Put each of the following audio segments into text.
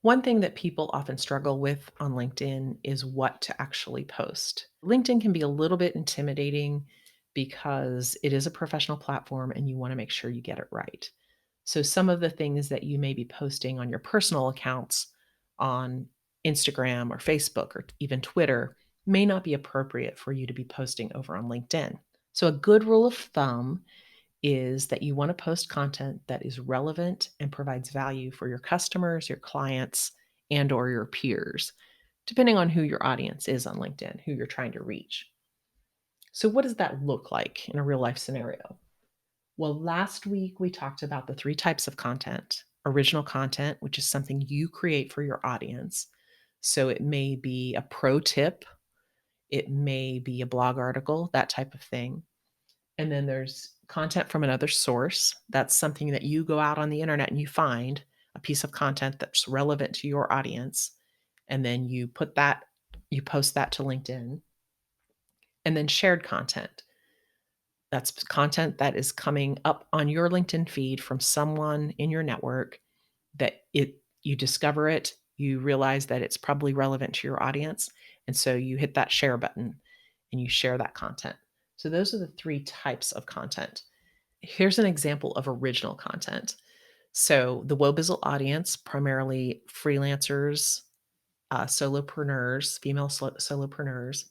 One thing that people often struggle with on LinkedIn is what to actually post. LinkedIn can be a little bit intimidating because it is a professional platform and you want to make sure you get it right. So, some of the things that you may be posting on your personal accounts on Instagram or Facebook or even Twitter may not be appropriate for you to be posting over on LinkedIn. So, a good rule of thumb is that you want to post content that is relevant and provides value for your customers, your clients, and or your peers, depending on who your audience is on LinkedIn, who you're trying to reach. So what does that look like in a real life scenario? Well, last week we talked about the three types of content. Original content, which is something you create for your audience. So it may be a pro tip, it may be a blog article, that type of thing. And then there's content from another source. That's something that you go out on the internet and you find a piece of content that's relevant to your audience. And then you post that to LinkedIn. And then shared content. That's content that is coming up on your LinkedIn feed from someone in your network that you discover it, you realize that it's probably relevant to your audience. And so you hit that share button and you share that content. So those are the three types of content. Here's an example of original content. So the Wobizzle audience, primarily freelancers, solopreneurs, female solopreneurs.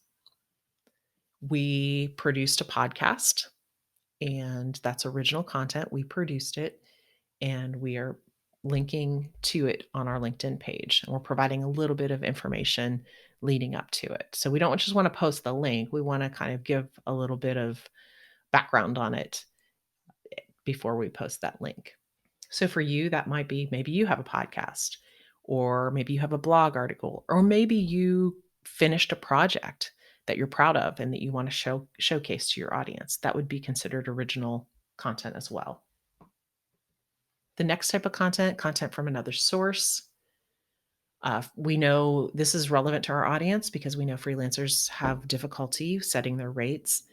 We produced a podcast, and that's original content. We produced it, and we are linking to it on our LinkedIn page. And we're providing a little bit of information leading up to it. So we don't just want to post the link. We want to kind of give a little bit of background on it before we post that link. So for you, that might be maybe you have a podcast, or maybe you have a blog article, or maybe you finished a project that you're proud of and that you want to showcase to your audience. That would be considered original content as well. The next type of content, content from another source. We know this is relevant to our audience because we know freelancers have difficulty setting their rates.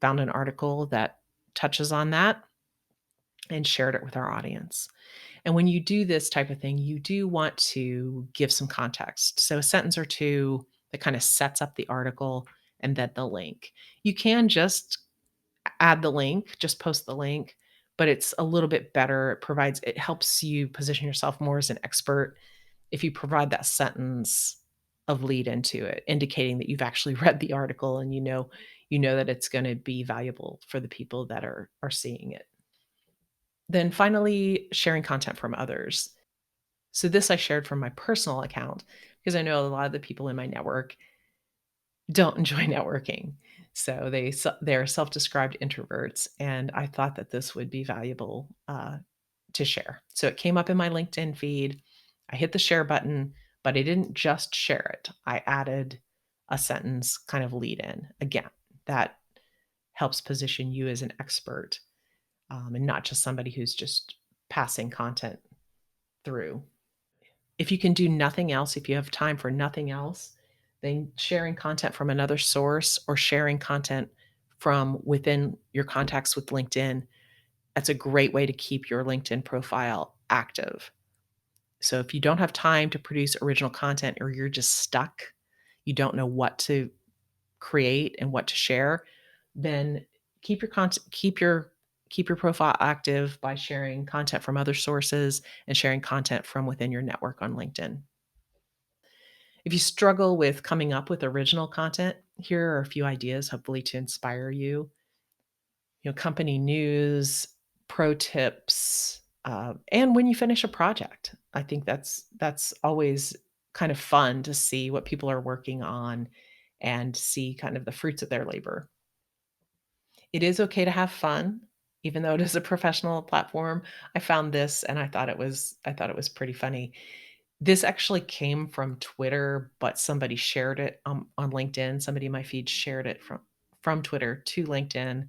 Found an article that touches on that and shared it with our audience. And when you do this type of thing, you do want to give some context. So a sentence or two that kind of sets up the article and then the link. You can just add the link, just post the link, but it's a little bit better. It helps you position yourself more as an expert if you provide that sentence of lead into it, indicating that you've actually read the article and you know that it's going to be valuable for the people that are seeing it. Then finally, sharing content from others. So this I shared from my personal account because I know a lot of the people in my network don't enjoy networking. So they're self-described introverts, and I thought that this would be valuable to share. So it came up in my LinkedIn feed. I hit the share button, but I didn't just share it. I added a sentence kind of lead in. Again, that helps position you as an expert, and not just somebody who's just passing content through. If you can do nothing else, if you have time for nothing else, then sharing content from another source or sharing content from within your contacts with LinkedIn, that's a great way to keep your LinkedIn profile active. So if you don't have time to produce original content or you're just stuck, you don't know what to create and what to share, then keep your profile active by sharing content from other sources and sharing content from within your network on LinkedIn. If you struggle with coming up with original content, here are a few ideas, hopefully to inspire you. Company news, pro tips, and when you finish a project. I think that's always kind of fun to see what people are working on and see kind of the fruits of their labor. It is okay to have fun, even though it is a professional platform. I found this and I thought it was pretty funny. This actually came from Twitter, but somebody shared it, on LinkedIn. Somebody in my feed shared it from Twitter to LinkedIn,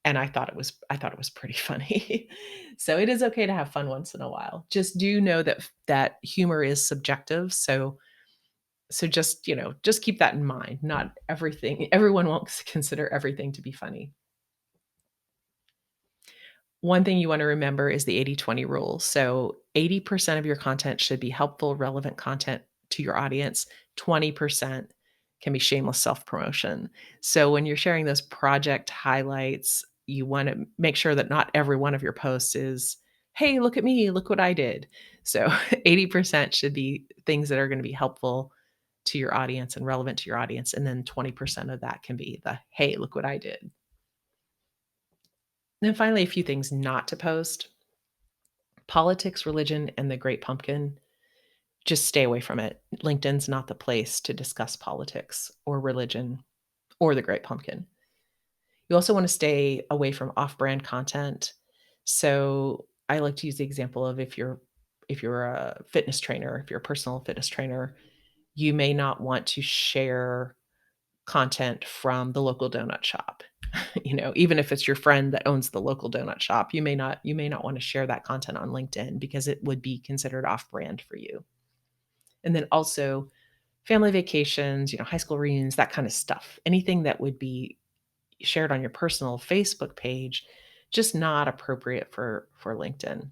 and I thought it was pretty funny. So it is okay to have fun once in a while. Just do know that humor is subjective, so just keep that in mind. Not everyone won't consider everything to be funny. One thing you wanna remember is the 80/20 rule. So 80% of your content should be helpful, relevant content to your audience. 20% can be shameless self-promotion. So when you're sharing those project highlights, you wanna make sure that not every one of your posts is, "Hey, look at me, look what I did." So 80% should be things that are gonna be helpful to your audience and relevant to your audience, and then 20% of that can be the, "Hey, look what I did." Then finally, a few things not to post. Politics, religion, and the Great Pumpkin, just stay away from it. LinkedIn's not the place to discuss politics or religion or the Great Pumpkin. You also wanna stay away from off-brand content. So, I like to use the example of if you're a fitness trainer, if you're a personal fitness trainer, you may not want to share content from the local donut shop. Even if it's your friend that owns the local donut shop, you may not wanna share that content on LinkedIn because it would be considered off-brand for you. And then also family vacations, high school reunions, that kind of stuff. Anything that would be shared on your personal Facebook page, just not appropriate for LinkedIn.